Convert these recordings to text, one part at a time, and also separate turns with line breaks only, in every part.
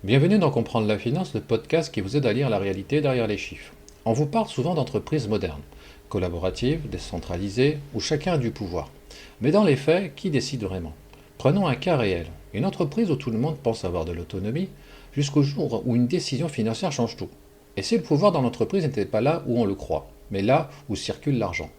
Bienvenue dans Comprendre la finance, le podcast qui vous aide à lire la réalité derrière les chiffres. On vous parle souvent d'entreprises modernes, collaboratives, décentralisées, où chacun a du pouvoir. Mais dans les faits, qui décide vraiment? Prenons un cas réel. Une entreprise où tout le monde pense avoir de l'autonomie, jusqu'au jour où une décision financière change tout. Et si le pouvoir dans l'entreprise n'était pas là où on le croit, mais là où circule l'argent?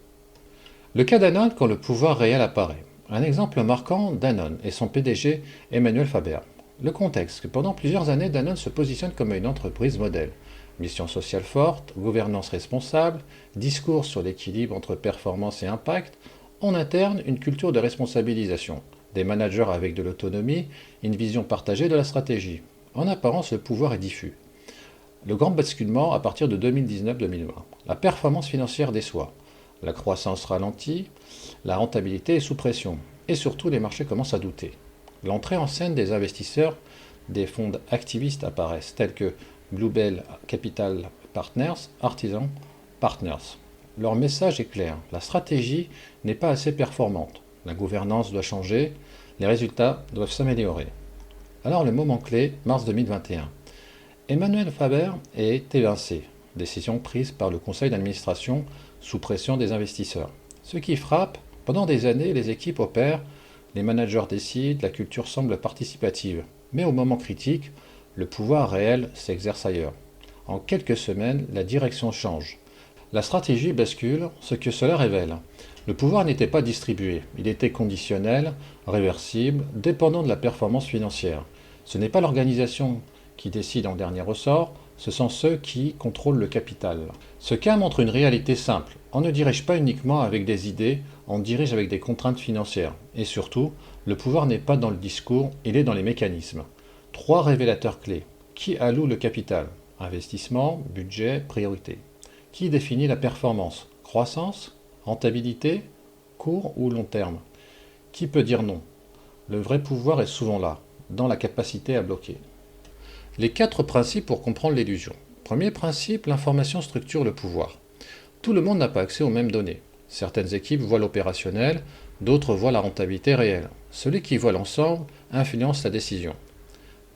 Le cas Danone quand le pouvoir réel apparaît. Un exemple marquant, Danone et son PDG Emmanuel Faber. Le contexte, que pendant plusieurs années, Danone se positionne comme une entreprise modèle. Mission sociale forte, gouvernance responsable, discours sur l'équilibre entre performance et impact, en interne, une culture de responsabilisation, des managers avec de l'autonomie, une vision partagée de la stratégie. En apparence, le pouvoir est diffus. Le grand basculement à partir de 2019-2020. La performance financière déçoit. La croissance ralentit, la rentabilité est sous pression. Et surtout, les marchés commencent à douter. L'entrée en scène des investisseurs, des fonds activistes apparaissent, tels que Bluebell Capital Partners, Artisan Partners. Leur message est clair, la stratégie n'est pas assez performante, la gouvernance doit changer, les résultats doivent s'améliorer. Alors le moment clé, mars 2021. Emmanuel Faber est évincé, décision prise par le conseil d'administration sous pression des investisseurs. Ce qui frappe, pendant des années, les équipes opèrent, les managers décident, la culture semble participative. Mais au moment critique, le pouvoir réel s'exerce ailleurs. En quelques semaines, la direction change. La stratégie bascule, ce que cela révèle. Le pouvoir n'était pas distribué, il était conditionnel, réversible, dépendant de la performance financière. Ce n'est pas l'organisation qui décide en dernier ressort, ce sont ceux qui contrôlent le capital. Ce cas montre une réalité simple. On ne dirige pas uniquement avec des idées, on dirige avec des contraintes financières. Et surtout, le pouvoir n'est pas dans le discours, il est dans les mécanismes. Trois révélateurs clés. Qui alloue le capital? Investissement, budget, priorité. Qui définit la performance? Croissance? Rentabilité? Court ou long terme? Qui peut dire non? Le vrai pouvoir est souvent là, dans la capacité à bloquer. Les quatre principes pour comprendre l'illusion. Premier principe, l'information structure le pouvoir. Tout le monde n'a pas accès aux mêmes données. Certaines équipes voient l'opérationnel, d'autres voient la rentabilité réelle. Celui qui voit l'ensemble influence la décision.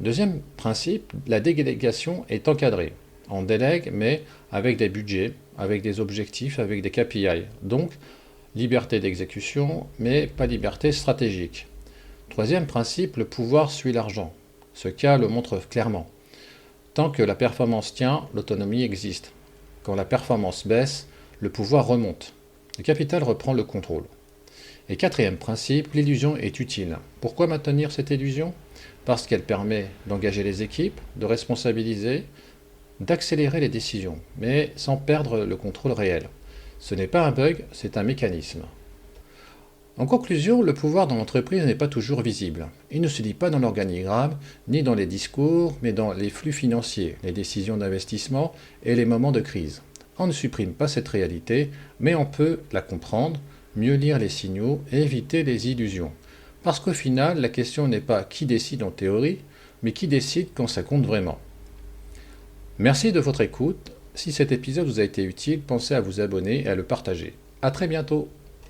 Deuxième principe, la délégation est encadrée. On délègue, mais avec des budgets, avec des objectifs, avec des KPI. Donc, liberté d'exécution, mais pas liberté stratégique. Troisième principe, le pouvoir suit l'argent. Ce cas le montre clairement. Tant que la performance tient, l'autonomie existe. Quand la performance baisse, le pouvoir remonte. Le capital reprend le contrôle. Et quatrième principe, l'illusion est utile. Pourquoi maintenir cette illusion? Parce qu'elle permet d'engager les équipes, de responsabiliser, d'accélérer les décisions, mais sans perdre le contrôle réel. Ce n'est pas un bug, c'est un mécanisme. En conclusion, le pouvoir dans l'entreprise n'est pas toujours visible. Il ne se dit pas dans l'organigramme, ni dans les discours, mais dans les flux financiers, les décisions d'investissement et les moments de crise. On ne supprime pas cette réalité, mais on peut la comprendre, mieux lire les signaux et éviter les illusions. Parce qu'au final, la question n'est pas qui décide en théorie, mais qui décide quand ça compte vraiment. Merci de votre écoute. Si cet épisode vous a été utile, pensez à vous abonner et à le partager. À très bientôt.